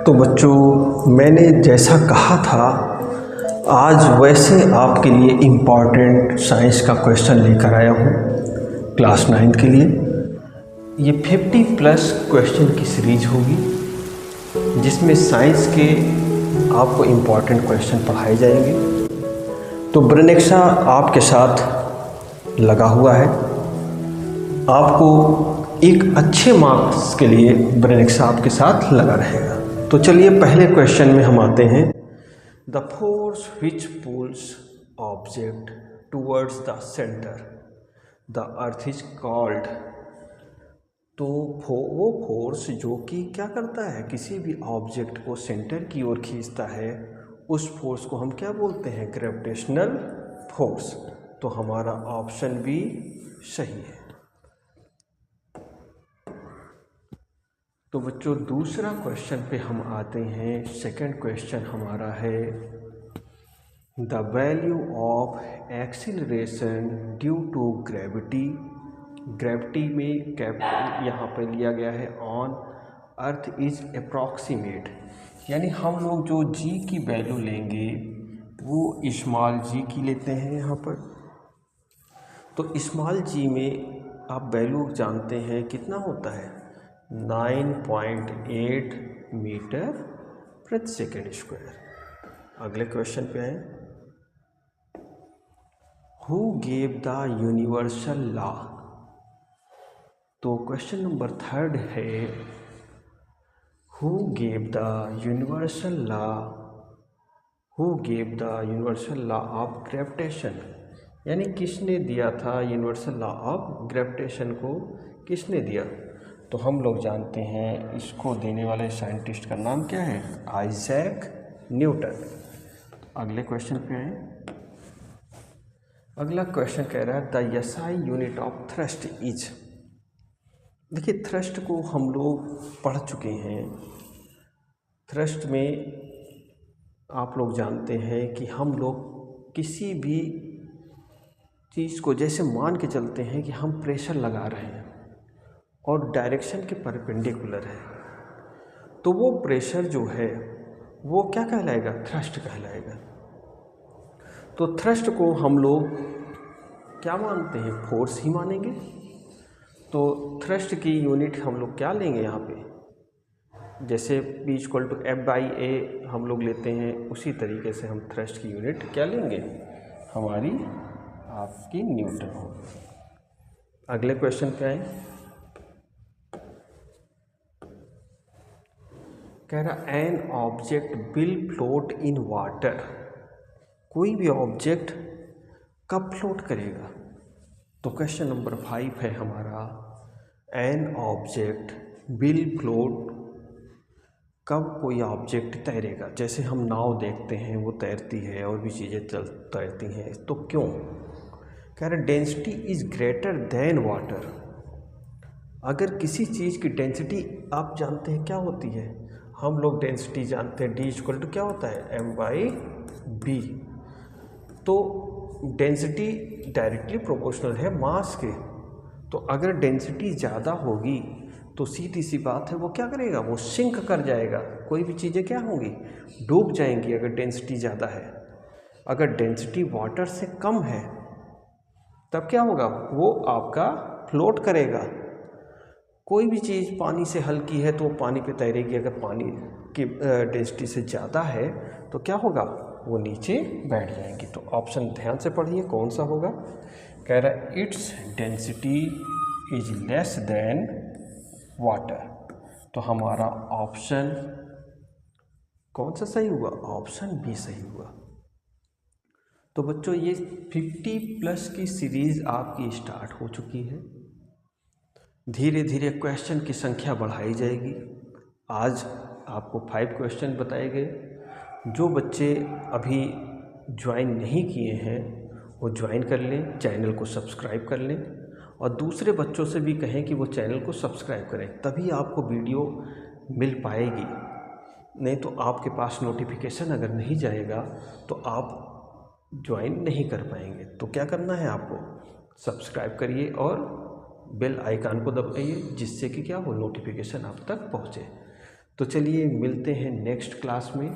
तो बच्चों, मैंने जैसा कहा था आज वैसे आपके लिए इम्पॉर्टेंट साइंस का क्वेश्चन लेकर आया हूँ क्लास 9 के लिए। ये 50+ क्वेश्चन की सीरीज होगी जिसमें साइंस के आपको इम्पॉर्टेंट क्वेश्चन पढ़ाए जाएंगे। तो ब्रेनेक्सा आपके साथ लगा हुआ है। आपको एक अच्छे मार्क्स के लिए ब्रेनेक्सा आपके साथ लगा रहेगा। तो चलिए पहले क्वेश्चन में हम आते हैं। The force which pulls object towards the centre the earth is called. तो वो फोर्स जो कि क्या करता है, किसी भी ऑब्जेक्ट को सेंटर की ओर खींचता है, उस फोर्स को हम क्या बोलते हैं? Gravitational force. तो हमारा ऑप्शन भी सही है। तो बच्चों दूसरा क्वेश्चन पे हम आते हैं। सेकंड क्वेश्चन हमारा है the value of acceleration due to gravity. Gravity में कैपिटल यहाँ पे लिया गया है ऑन अर्थ इज अप्रॉक्सीमेट, यानी हम लोग जो जी की वैल्यू लेंगे वो स्मॉल जी की लेते हैं यहाँ पर। तो स्मॉल जी में आप वैल्यू जानते हैं कितना होता है? 9.8 मीटर प्रति सेकेंड स्क्वायर। अगले क्वेश्चन पे आए। Who gave the universal law. तो क्वेश्चन नंबर 3 है who gave the universal law. Who gave the universal law of gravitation, यानी किसने दिया था यूनिवर्सल लॉ ऑफ ग्रेविटेशन को, किसने दिया? तो हम लोग जानते हैं इसको देने वाले साइंटिस्ट का नाम क्या है? Isaac Newton. अगले क्वेश्चन पे आए। अगला क्वेश्चन कह रहा है the SI unit of thrust is. देखिए थ्रस्ट को हम लोग पढ़ चुके हैं। थ्रस्ट में आप लोग जानते हैं कि हम लोग किसी भी चीज़ को जैसे मान के चलते हैं कि हम प्रेशर लगा रहे हैं और डायरेक्शन के परपेंडिकुलर है, तो वो प्रेशर जो है वो क्या कहलाएगा? थ्रस्ट कहलाएगा। तो थ्रस्ट को हम लोग क्या मानते हैं? फोर्स ही मानेंगे। तो थ्रस्ट की यूनिट हम लोग क्या लेंगे यहाँ पे? जैसे P = F/A हम लोग लेते हैं, उसी तरीके से हम थ्रस्ट की यूनिट क्या लेंगे? हमारी आपकी न्यूटन होगी। अगले क्वेश्चन पे आए। कह रहा an object will float in water. कोई भी ऑब्जेक्ट कब फ्लोट करेगा? तो क्वेश्चन नंबर 5 है हमारा एन ऑब्जेक्ट विल फ्लोट। कब कोई ऑब्जेक्ट तैरेगा? जैसे हम नाव देखते हैं वो तैरती है और भी चीज़ें तैरती हैं, तो क्यों? कह रहा density is greater than water. अगर किसी चीज़ की डेंसिटी आप जानते हैं क्या होती है? हम लोग डेंसिटी जानते हैं D = क्या होता है? m/b। तो डेंसिटी डायरेक्टली प्रोपोर्शनल है मास के। तो अगर डेंसिटी ज़्यादा होगी तो सीधी सी बात है वो क्या करेगा? वो सिंक कर जाएगा। कोई भी चीज़ें क्या होंगी? डूब जाएंगी अगर डेंसिटी ज़्यादा है। अगर डेंसिटी वाटर से कम है तब क्या होगा? वो आपका फ्लोट करेगा। कोई भी चीज़ पानी से हल्की है तो वो पानी पे तैरेगी। अगर पानी की डेंसिटी से ज़्यादा है तो क्या होगा? वो नीचे बैठ जाएंगी। तो ऑप्शन ध्यान से पढ़िए कौन सा होगा। कह रहा है its density is less than water. तो हमारा ऑप्शन कौन सा सही हुआ? ऑप्शन बी सही हुआ। तो बच्चों ये 50+ की सीरीज़ आपकी स्टार्ट हो चुकी है। धीरे धीरे क्वेश्चन की संख्या बढ़ाई जाएगी। आज आपको 5 क्वेश्चन बताए गए। जो बच्चे अभी ज्वाइन नहीं किए हैं वो ज्वाइन कर लें, चैनल को सब्सक्राइब कर लें और दूसरे बच्चों से भी कहें कि वो चैनल को सब्सक्राइब करें, तभी आपको वीडियो मिल पाएगी। नहीं तो आपके पास नोटिफिकेशन अगर नहीं जाएगा तो आप ज्वाइन नहीं कर पाएंगे। तो क्या करना है आपको? सब्सक्राइब करिए और बेल आइकन को दबाइए जिससे कि क्या हो, नोटिफिकेशन आप तक पहुँचे। तो चलिए मिलते हैं नेक्स्ट क्लास में।